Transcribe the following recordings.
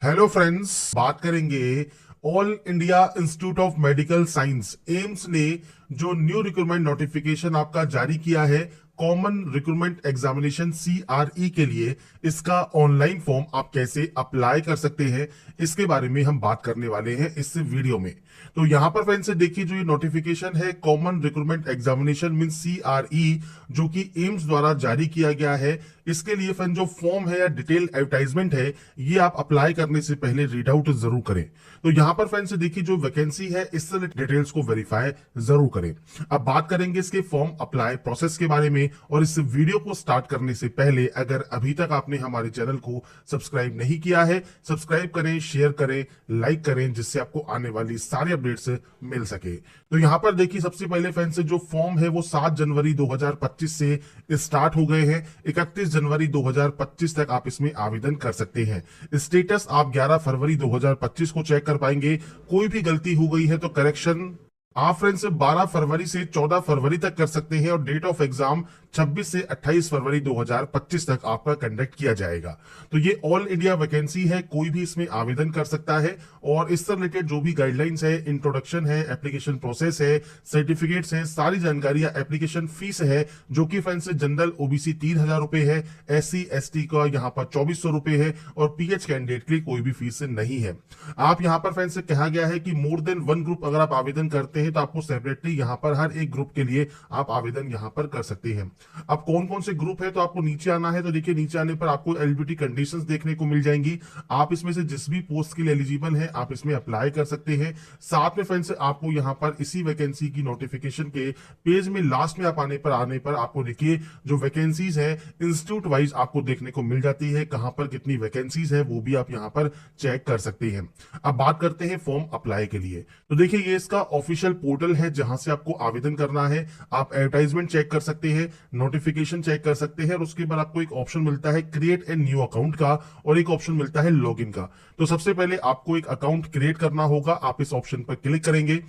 Hello friends, बात करेंगे all India institute of medical science AIIMS ने जो न्यू रिक्रूटमेंट नोटिफिकेशन आपका जारी किया है कॉमन रिक्रूटमेंट एग्जामिनेशन CRE के लिए। इसका ऑनलाइन फॉर्म आप कैसे अप्लाई कर सकते हैं, इसके बारे में हम बात करने वाले हैं इस वीडियो में। तो यहाँ पर फ्रेंड्स देखिए, जो ये नोटिफिकेशन है common recruitment examination mean CRE, जो कि एम्स द्वारा जारी किया गया है, इसके लिए फ्रेंड जो फॉर्म है या डिटेल एडवर्टाइजमेंट है, ये आप अप्लाई करने से पहले रीड आउट जरूर करें। तो यहाँ पर फ्रेंड्स देखिए, जो वैकेंसी है इससे डिटेल्स को वेरीफाई जरूर करें। अब बात करेंगे इसके फॉर्म अप्लाई प्रोसेस के बारे में। और इस वीडियो को स्टार्ट करने से पहले अगर अभी तक आपने हमारे चैनल को सब्सक्राइब नहीं किया है, सब्सक्राइब करें, शेयर करें, लाइक करें, जिससे आपको आने वाली सारी अपडेट्स मिल सके। तो यहाँ पर देखिए, सबसे पहले फ्रेंड्स जो फॉर्म है वो 7 जनवरी 2025 से स्टार्ट हो गए हैं। 31 जनवरी 2025 तक आप इसमें आवेदन कर सकते हैं। स्टेटस आप 11 फरवरी 2025 को चेक कर पाएंगे। कोई भी गलती हो गई है तो करेक्शन आप फ्रेंड्स 12 फरवरी से 14 फरवरी तक कर सकते हैं। और डेट ऑफ एग्जाम 26 से 28 फरवरी 2025 तक आपका कंडक्ट किया जाएगा। तो ये ऑल इंडिया वैकेंसी है, कोई भी इसमें आवेदन कर सकता है। और इससे रिलेटेड जो भी गाइडलाइंस है, इंट्रोडक्शन है, एप्लीकेशन प्रोसेस है, सर्टिफिकेट्स है, सारी जानकारी, एप्लीकेशन फीस है, जो कि फ्रेंड्स जनरल OBC 3,000 रुपए है, SC ST का यहाँ पर 2400 रुपए है, और PH कैंडिडेट के लिए कोई भी फीस नहीं है। आप यहाँ पर फ्रेंड्स कहा गया है कि मोर देन 1 ग्रुप अगर आप आवेदन करते हैं तो आपको सेपरेटली यहाँ पर हर एक ग्रुप के लिए आप आवेदन यहाँ पर कर सकते हैं। अब कौन कौन से ग्रुप है, तो आपको नीचे आना है। तो देखिए, नीचे आने पर आपको एलिजिबिलिटी कंडीशंस देखने को मिल जाएंगी। आप इसमें से जिस भी पोस्ट के लिए एलिजिबल है आप इसमें अप्लाई कर सकते हैं। साथ में फ्रेंड्स आपको यहाँ पर इसी वैकेंसी की नोटिफिकेशन के पेज में लास्ट में आप आने पर आपको देखिए जो वैकेंसीज है इंस्टीट्यूट वाइज आपको देखने को मिल जाती है। कहां पर कितनी वैकेंसीज है वो भी आप यहाँ पर चेक कर सकते हैं। अब बात करते हैं फॉर्म अप्लाई के लिए। तो देखिए, ये इसका ऑफिशियल पोर्टल है जहां से आपको आवेदन करना है। आप एडवर्टाइजमेंट चेक कर सकते हैं, नोटिफिकेशन चेक कर सकते हैं, और उसके बाद आपको एक ऑप्शन मिलता है क्रिएट ए न्यू अकाउंट का, और एक ऑप्शन मिलता है लॉगिन का। तो सबसे पहले आपको एक अकाउंट क्रिएट करना होगा। आप इस ऑप्शन पर क्लिक करेंगे।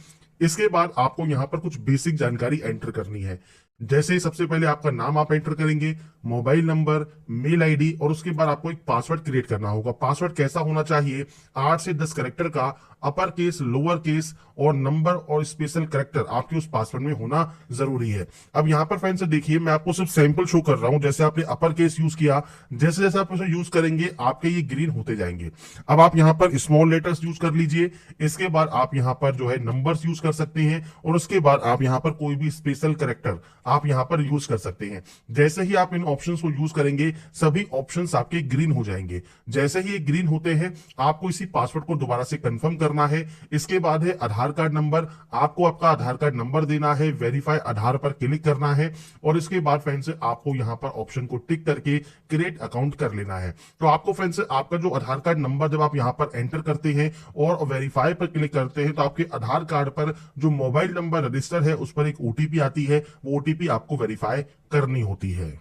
इसके बाद आपको यहां पर कुछ बेसिक जानकारी एंटर करनी है। जैसे सबसे पहले आपका नाम आप एंटर करेंगे, मोबाइल नंबर, मेल आईडी, और उसके बाद आपको एक पासवर्ड क्रिएट करना होगा। पासवर्ड कैसा होना चाहिए? 8 से 10 कैरेक्टर का, अपर केस, लोअर केस, और नंबर और स्पेशल कैरेक्टर आपके उस पासवर्ड में होना जरूरी है। अब यहाँ पर फ्रेंड्स देखिए, मैं आपको सिर्फ सैंपल शो कर रहा हूं। जैसे आपने अपर केस यूज किया, जैसे जैसे आप उसे यूज करेंगे आपके ये ग्रीन होते जाएंगे। अब आप यहाँ पर स्मॉल लेटर्स यूज कर लीजिए। इसके बाद आप यहाँ पर जो है नंबर्स यूज कर सकते हैं, और उसके बाद आप यहाँ पर कोई भी स्पेशल कैरेक्टर आप यहाँ पर यूज कर सकते हैं। जैसे ही आप इन ऑप्शंस को यूज करेंगे सभी ऑप्शंस आपके ग्रीन हो जाएंगे। जैसे ही ये ग्रीन होते हैं आपको इसी पासवर्ड को दोबारा से कंफर्म करना है। इसके बाद है आधार कार्ड नंबर। आपको आपका आधार कार्ड नंबर देना है, वेरीफाई आधार पर क्लिक करना है, और इसके बाद फ्रेंड्स आपको यहाँ पर ऑप्शन को टिक करके क्रिएट अकाउंट कर लेना है। तो आपको फ्रेंड्स आपका जो आधार कार्ड नंबर जब आप यहाँ पर एंटर करते हैं और वेरीफाई पर क्लिक करते हैं, तो आपके आधार कार्ड पर जो मोबाइल नंबर रजिस्टर है उस पर एक OTP आती है। वो OTP आपको वेरीफाई करनी होती है।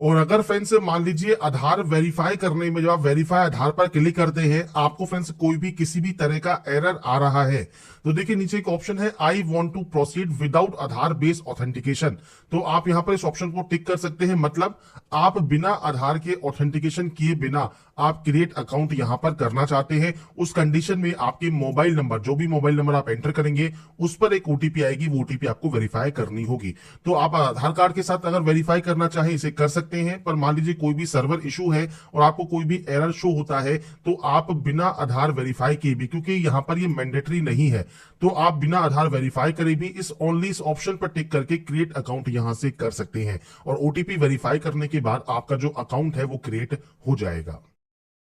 और अगर फ्रेंड्स मान लीजिए आधार वेरीफाई करने में जब आप वेरीफाई आधार पर क्लिक करते हैं आपको फ्रेंड्स कोई भी किसी भी तरह का एरर आ रहा है, तो देखिए नीचे एक ऑप्शन है I want to proceed without Aadhaar based authentication. तो आप यहां पर इस ऑप्शन को टिक कर सकते हैं। मतलब आप बिना आधार के ऑथेंटिकेशन किए बिना आप क्रिएट अकाउंट यहां पर करना चाहते हैं। उस कंडीशन में आपके मोबाइल नंबर, जो भी मोबाइल नंबर आप एंटर करेंगे उस पर एक OTP आएगी। वो OTP आपको वेरीफाई करनी होगी। तो आप आधार कार्ड के साथ अगर वेरीफाई करना चाहें इसे कर सकते हैं, पर मान लीजिए कोई भी सर्वर इशू है और आपको कोई भी एरर शो होता है तो आप बिना आधार वेरीफाई किए भी, क्योंकि यहां पर ये मैंडेटरी नहीं है, तो आप बिना आधार वेरीफाई करे भी इस ऑप्शन पर टिक करके क्रिएट अकाउंट यहां से कर सकते हैं। और OTP वेरीफाई करने के बाद आपका जो अकाउंट है वो क्रिएट हो जाएगा।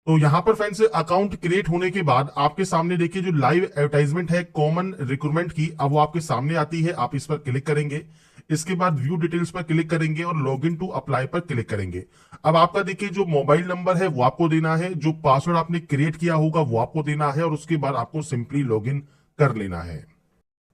तो यहां पर फ्रेंड्स अकाउंट क्रिएट होने के बाद आपके सामने देखिए जो लाइव एडवर्टाइजमेंट है कॉमन रिक्रूटमेंट की, अब वो आपके सामने आती है। आप इस पर क्लिक करेंगे। इसके बाद व्यू डिटेल्स पर क्लिक करेंगे और लॉगिन टू अप्लाई पर क्लिक करेंगे। अब आपका देखिए जो मोबाइल नंबर है वो आपको देना है, जो पासवर्ड आपने क्रिएट किया होगा वो आपको देना है, और उसके बाद आपको सिंपली लॉगिन कर लेना है।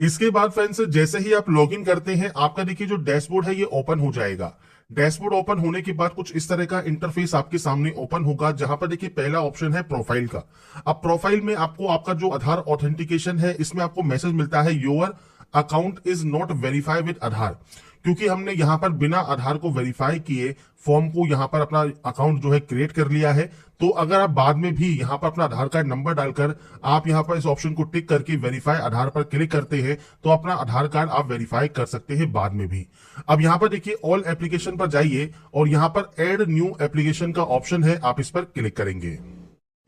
इसके बाद फ्रेंड्स जैसे ही आप लॉगिन करते हैं आपका देखिए जो डैशबोर्ड है ये ओपन हो जाएगा। डैशबोर्ड ओपन होने के बाद कुछ इस तरह का इंटरफेस आपके सामने ओपन होगा, जहां पर देखिए पहला ऑप्शन है प्रोफाइल का। अब प्रोफाइल में आपको आपका जो आधार ऑथेंटिकेशन है इसमें आपको मैसेज मिलता है your account is not verify with Aadhaar. क्योंकि हमने यहाँ पर बिना आधार को वेरीफाई किए फॉर्म को यहाँ पर अपना अकाउंट जो है क्रिएट कर लिया है। तो अगर आप बाद में भी यहाँ पर अपना आधार कार्ड नंबर डालकर आप यहाँ पर इस ऑप्शन को टिक करके वेरीफाई आधार पर क्लिक करते हैं तो अपना आधार कार्ड आप वेरीफाई कर सकते हैं बाद में भी। अब यहाँ पर देखिए ऑल एप्लीकेशन पर जाइए और यहाँ पर ऐड न्यू एप्लीकेशन का ऑप्शन है, आप इस पर क्लिक करेंगे।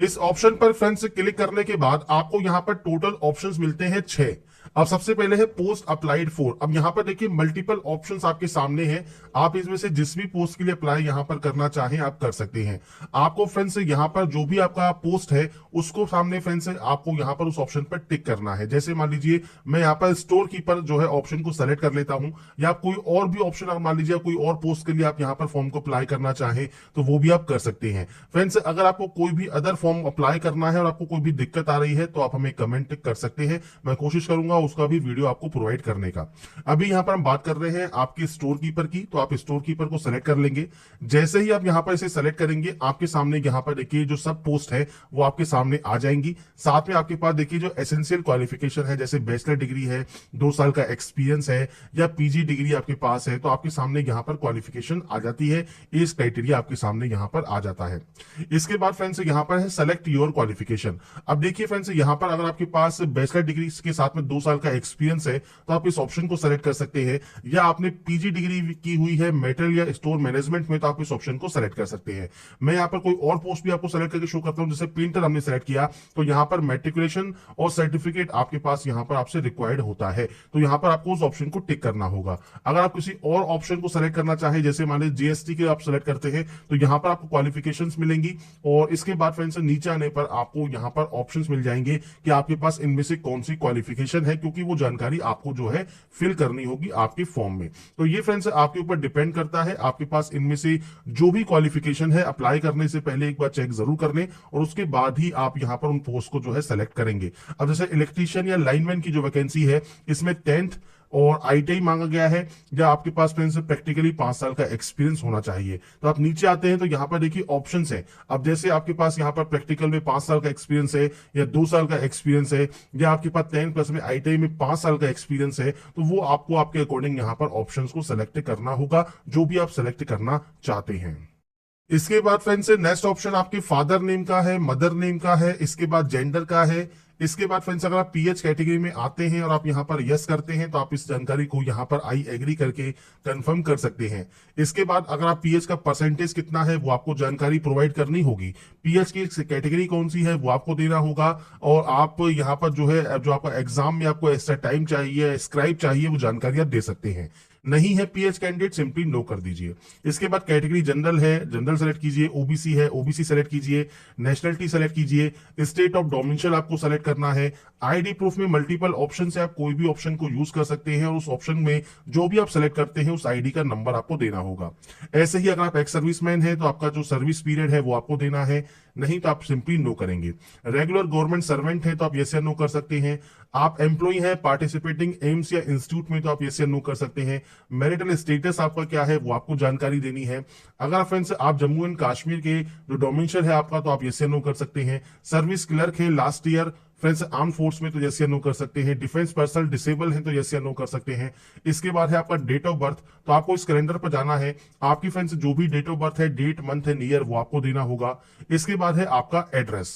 इस ऑप्शन पर फ्रेंड्स क्लिक करने के बाद आपको यहाँ पर टोटल ऑप्शंस मिलते हैं 6। अब सबसे पहले है पोस्ट अप्लाइड फॉर। अब यहाँ पर देखिए मल्टीपल ऑप्शंस आपके सामने हैं, आप इसमें से जिस भी पोस्ट के लिए अप्लाई यहाँ पर करना चाहें आप कर सकते हैं। आपको फ्रेंड्स यहाँ पर जो भी आपका पोस्ट है उसको सामने फ्रेंड्स आपको यहाँ पर उस ऑप्शन पर टिक करना है। जैसे मान लीजिए मैं यहाँ पर स्टोर कीपर जो है ऑप्शन को सेलेक्ट कर लेता हूं, या कोई और भी ऑप्शन मान लीजिए कोई और पोस्ट के लिए आप यहाँ पर फॉर्म को अप्लाई करना चाहें तो वो भी आप कर सकते हैं। फ्रेंड्स अगर आपको कोई भी अदर फॉर्म अप्लाई करना है और आपको कोई भी दिक्कत आ रही है तो आप हमें कमेंट कर सकते हैं, मैं कोशिश करूंगा उसका भी वीडियो आपको प्रोवाइड करने का। अभी यहाँ पर हम बात कर रहे हैं आपके स्टोर कीपर की, तो आप स्टोर कीपर को सेलेक्ट कर लेंगे। जैसे ही आप यहाँ पर इसे सेलेक्ट करेंगे आपके सामने यहाँ पर देखिए जो सब पोस्ट है वो आपके सामने आ जाएंगी। साथ में आपके पास देखिए जो एसेंशियल क्वालिफिकेशन है, जैसे बैचलर डिग्री है, 2 साल का एक्सपीरियंस है, या पीजी डिग्री आपके पास है, तो आपके सामने यहाँ पर क्वालिफिकेशन आ जाती है, एज क्राइटेरिया आपके सामने यहाँ पर आ जाता है। इसके बाद फ्रेंड्स यहाँ पर है सेलेक्ट योर क्वालिफिकेशन। अब देखिए फ्रेंड्स यहाँ पर अगर आपके पास बैचलर डिग्री के साथ में 2 साल का एक्सपीरियंस है तो आप इस ऑप्शन को सेलेक्ट कर सकते हैं, या आपने पीजी डिग्री की हुई है मेटल या स्टोर मैनेजमेंट में तो आप इस ऑप्शन को सेलेक्ट कर सकते हैं। मैं यहाँ पर कोई और पोस्ट भी आपको सेलेक्ट करके शो करता हूं, जैसे पेंटर हमने सेलेक्ट किया तो यहाँ पर मैट्रिकुलेशन और सर्टिफिकेट आपके पास यहाँ पर आपसे रिक्वायर्ड होता है, तो यहाँ पर आपको उस ऑप्शन को टिक करना होगा। अगर आप किसी और ऑप्शन को सेलेक्ट करना चाहे, जैसे मान लीजिए जीएसटी के आप सेलेक्ट करते हैं तो यहाँ पर आपको क्वालिफिकेशंस मिलेंगी, और इसके बाद फ्रेंड्स नीचे आने पर आपको यहाँ पर ऑप्शंस मिल जाएंगे कि आपके पास इनमें से कौन सी क्वालिफिकेशन है, क्योंकि वो जानकारी आपको जो है फिल करनी होगी आपके फॉर्म में। तो ये फ्रेंड्स आपके ऊपर डिपेंड करता है, आपके पास इनमें से जो भी क्वालिफिकेशन है अप्लाई करने से पहले एक बार चेक जरूर कर लें, और उसके बाद ही आप यहाँ पर उन पोस्ट को जो है सेलेक्ट करेंगे। अब जैसे इलेक्ट्रीशियन या लाइनमैन की जो वैकेंसी है इसमें 10th और आईटीआई मांगा गया है, या आपके पास फ्रेंड्स प्रैक्टिकली 5 साल का एक्सपीरियंस होना चाहिए। तो आप नीचे आते हैं तो यहाँ पर देखिए ऑप्शंस है। अब जैसे आपके पास यहाँ पर प्रैक्टिकल में 5 साल का एक्सपीरियंस है, या 2 साल का एक्सपीरियंस है, या आपके पास 10+ में आईटीआई में 5 साल का एक्सपीरियंस है, तो वो आपको आपके अकॉर्डिंग यहाँ पर ऑप्शंस को सेलेक्ट करना होगा, जो भी आप सेलेक्ट करना चाहते हैं। इसके बाद फ्रेंड्स नेक्स्ट ऑप्शन आपके फादर नेम का है, मदर नेम का है, इसके बाद जेंडर का है। इसके बाद फ्रेंड्स अगर आप पीएच कैटेगरी में आते हैं और आप यहां पर यस करते हैं तो आप इस जानकारी को यहां पर आई एग्री करके कंफर्म कर सकते हैं। इसके बाद अगर आप पीएच का परसेंटेज कितना है वो आपको जानकारी प्रोवाइड करनी होगी, पीएच की कैटेगरी कौन सी है वो आपको देना होगा, और आप यहां पर जो है जो आपका एग्जाम में आपको एक्स्ट्रा टाइम चाहिए, स्क्राइब चाहिए, वो जानकारी आप दे सकते हैं। नहीं है पीएच कैंडिडेट सिंपली नो कर दीजिए। इसके बाद कैटेगरी जनरल है, जनरल सेलेक्ट कीजिए, ओबीसी है ओबीसी सेलेक्ट कीजिए, नेशनलिटी सेलेक्ट कीजिए, स्टेट ऑफ डोमिसाइल आपको सेलेक्ट करना है। आईडी प्रूफ में मल्टीपल ऑप्शन से आप कोई भी ऑप्शन को यूज कर सकते हैं, और उस ऑप्शन में जो भी आप सेलेक्ट करते हैं उस आईडी का नंबर आपको देना होगा। ऐसे ही अगर आप एक्स सर्विसमैन है तो आपका जो सर्विस पीरियड है वो आपको देना है, नहीं तो आप सिंपली नो करेंगे। रेगुलर गवर्नमेंट सर्वेंट है तो आप यस या नो कर सकते हैं। आप एम्प्लॉय है पार्टिसिपेटिंग एम्स या इंस्टीट्यूट में तो आप यस या नो कर सकते हैं। मैरिटल स्टेटस आपका क्या है वो आपको जानकारी देनी है। अगर फ्रेंड्स आप जम्मू एंड कश्मीर के जो डोमिसाइल है आपका तो आप यस या नो कर सकते हैं। सर्विस क्लर्क है last year friends arm force में तो यस या नो कर सकते हैं। डिफेंस पर्सनल डिसेबल है तो यस या नो कर सकते हैं। इसके बाद है आपका डेट ऑफ बर्थ, तो आपको इस कैलेंडर पर जाना है, आपकी फ्रेंड्स जो भी डेट ऑफ बर्थ है, डेट मंथ एंड ईयर वो आपको देना होगा। इसके बाद है आपका एड्रेस।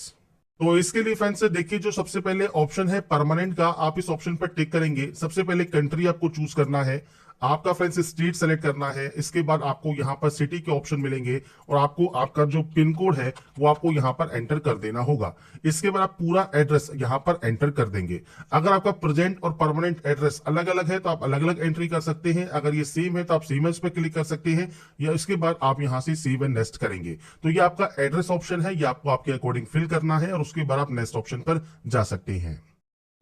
तो इसके लिए फ्रेंड्स देखिए जो सबसे पहले ऑप्शन है परमानेंट का, आप इस ऑप्शन पर टिक करेंगे। सबसे पहले कंट्री आपको चूज करना है, आपका फ्रेंड्स स्टेट सेलेक्ट करना है। इसके बाद आपको यहाँ पर सिटी के ऑप्शन मिलेंगे, और आपको आपका जो पिन कोड है वो आपको यहाँ पर एंटर कर देना होगा। इसके बाद आप पूरा एड्रेस यहाँ पर एंटर कर देंगे। अगर आपका प्रेजेंट और परमानेंट एड्रेस अलग अलग है तो आप अलग अलग एंट्री कर सकते हैं। अगर ये सेम है तो आप सेम एज पे क्लिक कर सकते हैं, या इसके बाद आप यहाँ से सेव एंड नेक्स्ट करेंगे। तो ये आपका एड्रेस ऑप्शन है, ये आपको आपके अकॉर्डिंग फिल करना है, और उसके बाद आप नेक्स्ट ऑप्शन पर जा सकते हैं।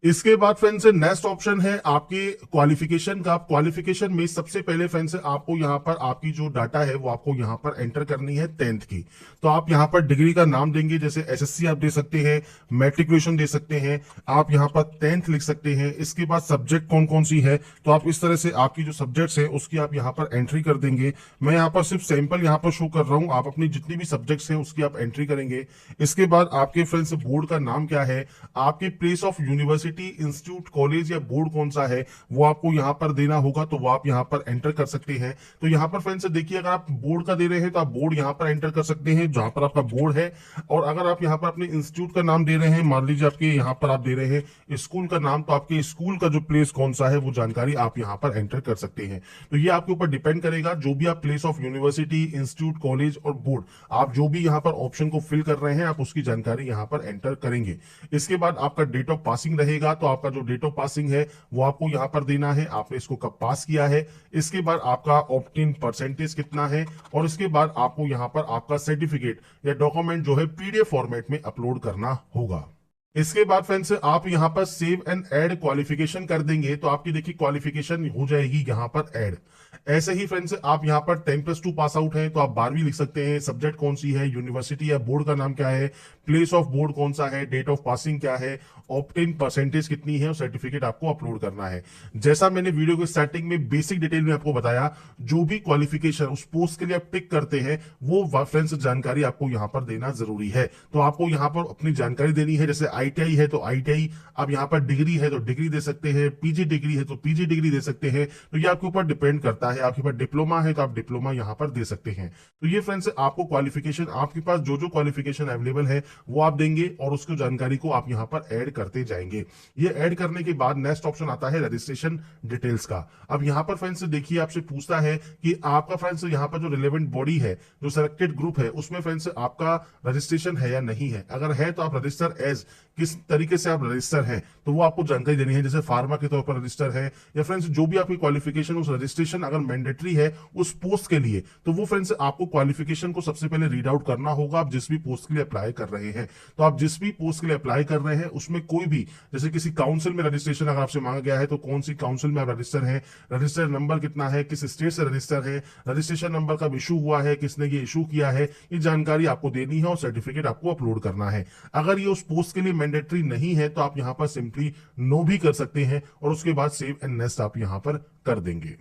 इसके बाद फ्रेंड्स नेक्स्ट ऑप्शन है आपके क्वालिफिकेशन का। क्वालिफिकेशन में सबसे पहले फ्रेंड्स आपको यहाँ पर आपकी जो डाटा है वो आपको यहाँ पर एंटर करनी है 10th की। तो आप यहाँ पर डिग्री का नाम देंगे, जैसे एसएससी आप दे सकते हैं, मैट्रिकुलेशन दे सकते हैं, आप यहाँ पर 10th लिख सकते हैं। इसके बाद सब्जेक्ट कौन कौन सी है तो आप इस तरह से आपकी जो सब्जेक्ट्स है उसकी आप यहाँ पर एंट्री कर देंगे। मैं यहाँ पर सिर्फ सैंपल यहाँ पर शो कर रहा हूँ, आप अपनी जितनी भी सब्जेक्ट्स हैं उसकी आप एंट्री करेंगे। इसके बाद आपके फ्रेंड्स बोर्ड का नाम क्या है, आपके place of university university, institute, college या बोर्ड कौन सा है वो आपको यहाँ पर देना होगा, तो वो आप यहाँ पर एंटर कर सकते हैं। तो यहाँ पर फ्रेंड्स देखिए, अगर आप बोर्ड का दे रहे हैं तो आप बोर्ड यहाँ पर एंटर कर सकते हैं जहां पर आपका बोर्ड है, और अगर आप यहाँ पर अपने इंस्टीट्यूट का नाम दे रहे हैं, मान लीजिए आपके यहाँ पर आप दे रहे हैं स्कूल का नाम, तो आपके स्कूल का जो प्लेस कौन सा है वो जानकारी आप यहाँ पर एंटर कर सकते हैं। तो ये आपके ऊपर डिपेंड करेगा, जो भी आप place of university, institute, college और बोर्ड आप जो भी यहाँ पर ऑप्शन को फिल कर रहे हैं आप उसकी जानकारी यहाँ पर एंटर करेंगे। इसके बाद आपका डेट ऑफ पासिंग रहेगा, तो आपका जो डेट ऑफ पासिंग है वो आपको यहाँ पर देना है, आपने इसको कब पास किया है। इसके बाद आपका ऑप्टिन परसेंटेज कितना है, और इसके बाद आपको यहाँ पर आपका सर्टिफिकेट या डॉक्यूमेंट जो है पीडीएफ फॉर्मेट में अपलोड करना होगा। इसके बाद फ्रेंड्स आप यहां पर सेव एंड ऐड क्वालिफिकेशन कर देंगे, तो आपकी देखिए क्वालिफिकेशन हो जाएगी यहां पर ऐड। ऐसे ही फ्रेंड्स आप यहां पर 10+2 पास आउट हैं तो आप 12वीं लिख सकते हैं, सब्जेक्ट कौन सी है, यूनिवर्सिटी या बोर्ड का नाम क्या है, प्लेस ऑफ बोर्ड कौन सा है, डेट ऑफ पासिंग क्या है, ऑप्टेन परसेंटेज कितनी है और सर्टिफिकेट आपको अपलोड करना है। जैसा मैंने वीडियो के स्टार्टिंग में बेसिक डिटेल में आपको बताया, जो भी क्वालिफिकेशन उस पोस्ट के लिए आप टिक करते हैं वो फ्रेंड्स जानकारी आपको यहां पर देना जरूरी है। तो आपको यहां पर अपनी जानकारी देनी है, जैसे आईटीआई है तो आईटीआई, अब यहाँ पर डिग्री है तो डिग्री दे सकते हैं, पीजी डिग्री है तो पीजी डिग्री दे सकते हैं, तो ये आपके ऊपर डिपेंड करता है। आपके पास डिप्लोमा है तो आप डिप्लोमा यहाँ पर दे सकते हैं। तो ये फ्रेंड्स आपको क्वालिफिकेशन, आपके पास जो जो क्वालिफिकेशन अवेलेबल है वो आप देंगे और उसको जानकारी को आप यहाँ पर ऐड करते जाएंगे। ये ऐड करने के बाद नेक्स्ट ऑप्शन आता है रजिस्ट्रेशन डिटेल्स का। अब यहाँ पर फ्रेंड्स देखिए आपसे पूछता है कि आपका फ्रेंड्स यहाँ पर जो रिलेवेंट बॉडी है, जो सेलेक्टेड ग्रुप है, उसमें फ्रेंड्स आपका रजिस्ट्रेशन है या नहीं है। अगर है तो आप रजिस्टर एज, किस तरीके से आप रजिस्टर हैं तो वो आपको जानकारी देनी है, जैसे फार्मा के तौर पर रजिस्टर है, या फ्रेंड्स जो भी आपकी क्वालिफिकेशन, उस रजिस्ट्रेशन अगर मैंडेटरी है उस पोस्ट के लिए, तो वो फ्रेंड्स आपको क्वालिफिकेशन को सबसे पहले रीड आउट करना होगा। आप जिस भी पोस्ट के लिए अप्लाई कर रहे हैं, तो आप जिस भी पोस्ट के लिए अप्लाई कर रहे हैं उसमें कोई भी, जैसे किसी काउंसिल में रजिस्ट्रेशन अगर आपसे मांगा गया है तो कौन सी काउंसिल में आप रजिस्टर हैं, रजिस्टर नंबर कितना है, किस स्टेट से रजिस्टर है, रजिस्ट्रेशन नंबर कब इशू हुआ है, किसने ये इशू किया है, ये जानकारी आपको देनी है और सर्टिफिकेट आपको अपलोड करना है। अगर ये उस पोस्ट के लिए मैंडेटरी नहीं है तो आप यहां पर सिंपली नो भी कर सकते हैं और उसके बाद सेव एंड नेक्स्ट आप यहां पर कर देंगे।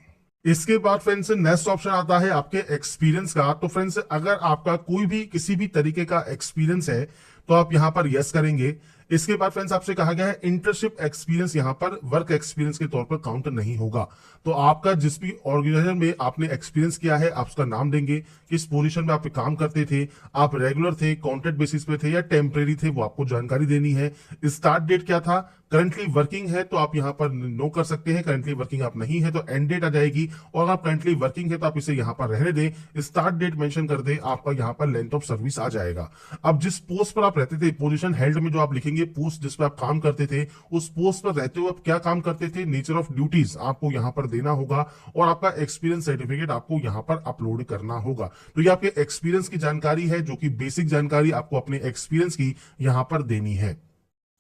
इसके बाद फ्रेंड्स नेक्स्ट ऑप्शन आता है आपके एक्सपीरियंस का। तो फ्रेंड्स अगर आपका कोई भी किसी भी तरीके का एक्सपीरियंस है तो आप यहां पर यस करेंगे। इसके बाद फ्रेंड्स आपसे कहा गया है इंटर्नशिप एक्सपीरियंस यहां पर वर्क एक्सपीरियंस के तौर पर काउंट नहीं होगा। तो आपका जिस भी ऑर्गेनाइजेशन में आपने एक्सपीरियंस किया है आप उसका नाम देंगे, किस पोजीशन में आप काम करते थे, आप रेगुलर थे, कॉन्ट्रैक्ट बेसिस पे थे या टेम्परेरी थे, वो आपको जानकारी देनी है। स्टार्ट डेट क्या था, करंटली वर्किंग है तो आप यहां पर नो कर सकते हैं, करंटली वर्किंग आप नहीं है तो एंड डेट आ जाएगी, और अगर आप करंटली वर्किंग है तो आप इसे यहां पर रहने दें, स्टार्ट डेट मेंशन कर दें, आपका यहां पर लेंथ ऑफ सर्विस आ जाएगा। अब जिस पोस्ट पर आप रहते थे, पोजीशन हेल्ड में जो आप लिखेंगे पोस्ट जिस पर आप काम करते थे, उस पोस्ट पर रहते हुए आप क्या काम करते थे, नेचर ऑफ ड्यूटीज आपको यहां पर देना होगा, और आपका एक्सपीरियंस सर्टिफिकेट आपको यहां पर अपलोड करना होगा। तो ये आपके एक्सपीरियंस की जानकारी है, जो कि बेसिक जानकारी आपको अपने एक्सपीरियंस की यहां पर देनी है।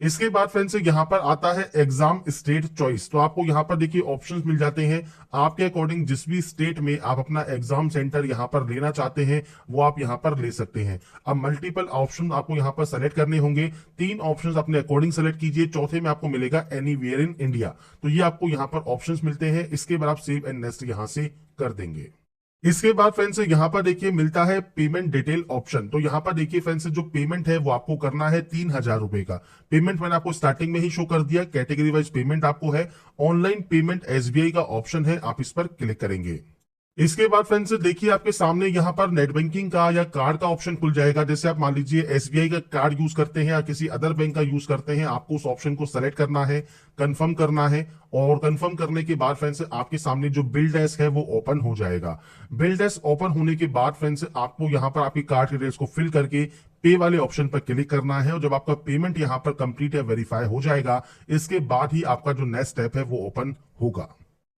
इसके बाद फ्रेंड्स यहां पर आता है एग्जाम स्टेट चॉइस। तो आपको यहां पर देखिए ऑप्शंस मिल जाते हैं, आपके अकॉर्डिंग जिस भी स्टेट में आप अपना एग्जाम सेंटर यहां पर लेना चाहते हैं वो आप यहां पर ले सकते हैं। अब मल्टीपल ऑप्शन आपको यहां पर सेलेक्ट करने होंगे, 3 ऑप्शंस अपने अकॉर्डिंग सेलेक्ट कीजिए, चौथे में आपको मिलेगा एनीवेयर इन इंडिया। तो ये आपको यहां पर ऑप्शंस मिलते हैं। इसके बाद आप सेव एंड नेक्स्ट यहां से कर देंगे। इसके बाद फ्रेंड्स यहां पर देखिए मिलता है पेमेंट डिटेल ऑप्शन। तो यहां पर देखिए फ्रेंड्स जो पेमेंट है वो आपको करना है 3000 रुपए का। पेमेंट मैंने आपको स्टार्टिंग में ही शो कर दिया, कैटेगरी वाइज पेमेंट आपको है, ऑनलाइन पेमेंट एसबीआई का ऑप्शन है, आप इस पर क्लिक करेंगे। इसके बाद फ्रेंड्स देखिए आपके सामने यहाँ पर नेट बैंकिंग का या कार्ड का ऑप्शन खुल जाएगा। जैसे आप मान लीजिए एसबीआई का कार्ड यूज करते हैं या किसी अदर बैंक का यूज करते हैं, आपको उस ऑप्शन को सेलेक्ट करना है, कंफर्म करना है, और कंफर्म करने के बाद फ्रेंड्स आपके सामने जो बिल डेस्क है वो ओपन हो जाएगा। बिल डेस्क ओपन होने के बाद फ्रेंड्स आपको यहाँ पर आपकी कार्ड डिटेल्स को फिल करके पे वाले ऑप्शन पर क्लिक करना है, और जब आपका पेमेंट यहाँ पर कंप्लीट या वेरीफाई हो जाएगा इसके बाद ही आपका जो नेक्स्ट स्टेप है वो ओपन होगा।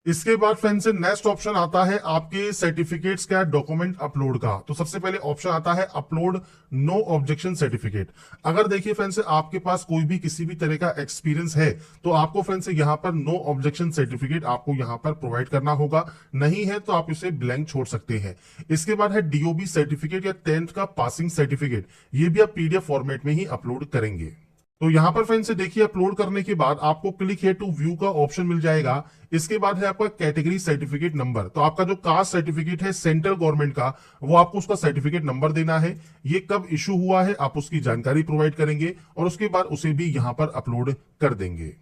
इसके बाद फ्रेंड्स नेक्स्ट ऑप्शन आता है आपके सर्टिफिकेट्स का डॉक्यूमेंट अपलोड का। तो सबसे पहले ऑप्शन आता है अपलोड नो ऑब्जेक्शन सर्टिफिकेट। अगर देखिए फ्रेंड्स आपके पास कोई भी किसी भी तरह का एक्सपीरियंस है तो आपको फ्रेंड्स यहाँ पर नो ऑब्जेक्शन सर्टिफिकेट आपको यहाँ पर प्रोवाइड करना होगा, नहीं है तो आप इसे ब्लैंक छोड़ सकते हैं। इसके बाद है डीओबी सर्टिफिकेट या 10th का पासिंग सर्टिफिकेट, ये भी आप पीडीएफ फॉर्मेट में ही अपलोड करेंगे। तो यहां पर फ्रेंड्स देखिए अपलोड करने के बाद आपको क्लिक हियर टू व्यू का ऑप्शन मिल जाएगा। इसके बाद है आपका कैटेगरी सर्टिफिकेट नंबर। तो आपका जो कास्ट सर्टिफिकेट है सेंट्रल गवर्नमेंट का, वो आपको उसका सर्टिफिकेट नंबर देना है, ये कब इशू हुआ है आप उसकी जानकारी प्रोवाइड करेंगे और उसके बाद उसे भी यहां पर अपलोड कर देंगे।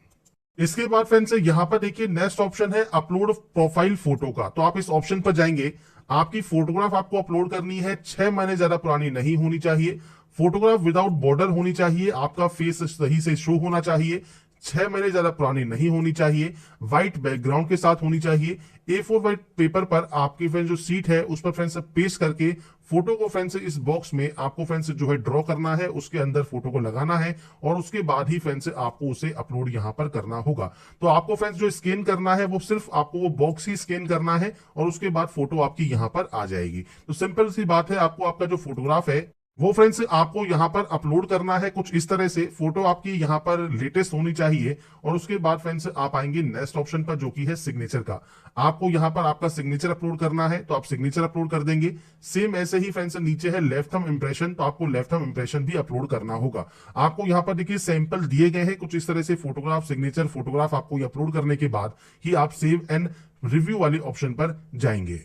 इसके बाद फ्रेंड्स यहाँ पर देखिए नेक्स्ट ऑप्शन है अपलोड प्रोफाइल फोटो का। तो आप इस ऑप्शन पर जाएंगे, आपकी फोटोग्राफ आपको अपलोड करनी है, 6 महीने ज्यादा पुरानी नहीं होनी चाहिए, फोटोग्राफ विदाउट बॉर्डर होनी चाहिए, आपका फेस सही से शो होना चाहिए, 6 महीने ज्यादा पुरानी नहीं होनी चाहिए, व्हाइट बैकग्राउंड के साथ होनी चाहिए, A4 व्हाइट पेपर पर आपकी फ्रेंड्स जो सीट है उस पर फ्रेंड्स पेस्ट करके फोटो को फ्रेंड्स इस बॉक्स में आपको फ्रेंड्स जो है ड्रॉ करना है, उसके अंदर फोटो को लगाना है और उसके बाद ही फ्रेंड्स आपको उसे अपलोड यहां पर करना होगा। तो आपको फ्रेंड्स जो स्कैन करना है वो सिर्फ आपको वो बॉक्स ही स्कैन करना है और उसके बाद फोटो आपकी यहां पर आ जाएगी। तो सिंपल सी बात है, आपको आपका जो फोटोग्राफ है वो फ्रेंड्स आपको यहां पर अपलोड करना है कुछ इस तरह से। फोटो आपकी यहां पर लेटेस्ट होनी चाहिए और उसके बाद फ्रेंड्स आप आएंगे नेक्स्ट ऑप्शन पर जो कि है सिग्नेचर का। आपको यहां पर आपका सिग्नेचर अपलोड करना है तो आप सिग्नेचर अपलोड कर देंगे। सेम ऐसे ही फ्रेंड्स नीचे है लेफ्ट थंब इंप्रेशन, तो आपको लेफ्ट थंब इंप्रेशन भी अपलोड करना होगा। आपको यहां पर देखिए सैंपल दिए गए हैं कुछ इस तरह से, फोटोग्राफ सिग्नेचर फोटोग्राफ आपको ये अपलोड करने के बाद ही आप सेव एंड रिव्यू वाले ऑप्शन पर जाएंगे।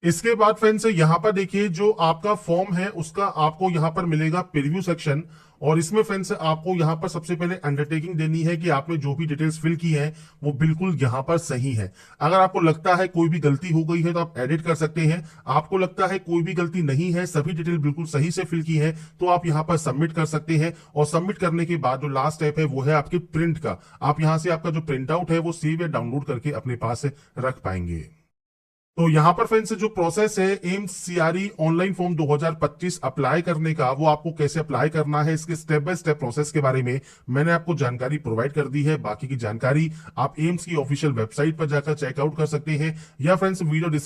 इसके बाद फ्रेंड्स यहां पर देखिए जो आपका फॉर्म है उसका आपको यहां पर मिलेगा प्रीव्यू सेक्शन और इसमें फ्रेंड्स आपको यहां पर सबसे पहले अंडरटेकिंग देनी है कि आपने जो भी डिटेल्स फिल की है वो बिल्कुल यहां पर सही है। अगर आपको लगता है कोई भी गलती हो गई है तो आप एडिट कर सकते हैं, आपको लगता है कोई भी गलती नहीं है, सभी डिटेल बिल्कुल सही से फिल की है, तो आप यहां पर सबमिट कर सकते हैं। और सबमिट करने के बाद जो लास्ट स्टेप है वो है आपके प्रिंट का। आप यहां से आपका जो प्रिंट आउट है वो सेव या डाउनलोड करके अपने पास रख पाएंगे। तो यहां पर फ्रेंड्स जो प्रोसेस है AIIMS CRE online form 2025 apply करने का, वो आपको कैसे अप्लाई करना है इसके स्टेप बाय स्टेप प्रोसेस के बारे में मैंने आपको जानकारी प्रोवाइड कर दी है। बाकी की जानकारी आप एम्स की ऑफिशियल वेबसाइट पर जाकर चेकआउट कर सकते हैं या फ्रेंड्स वीडियो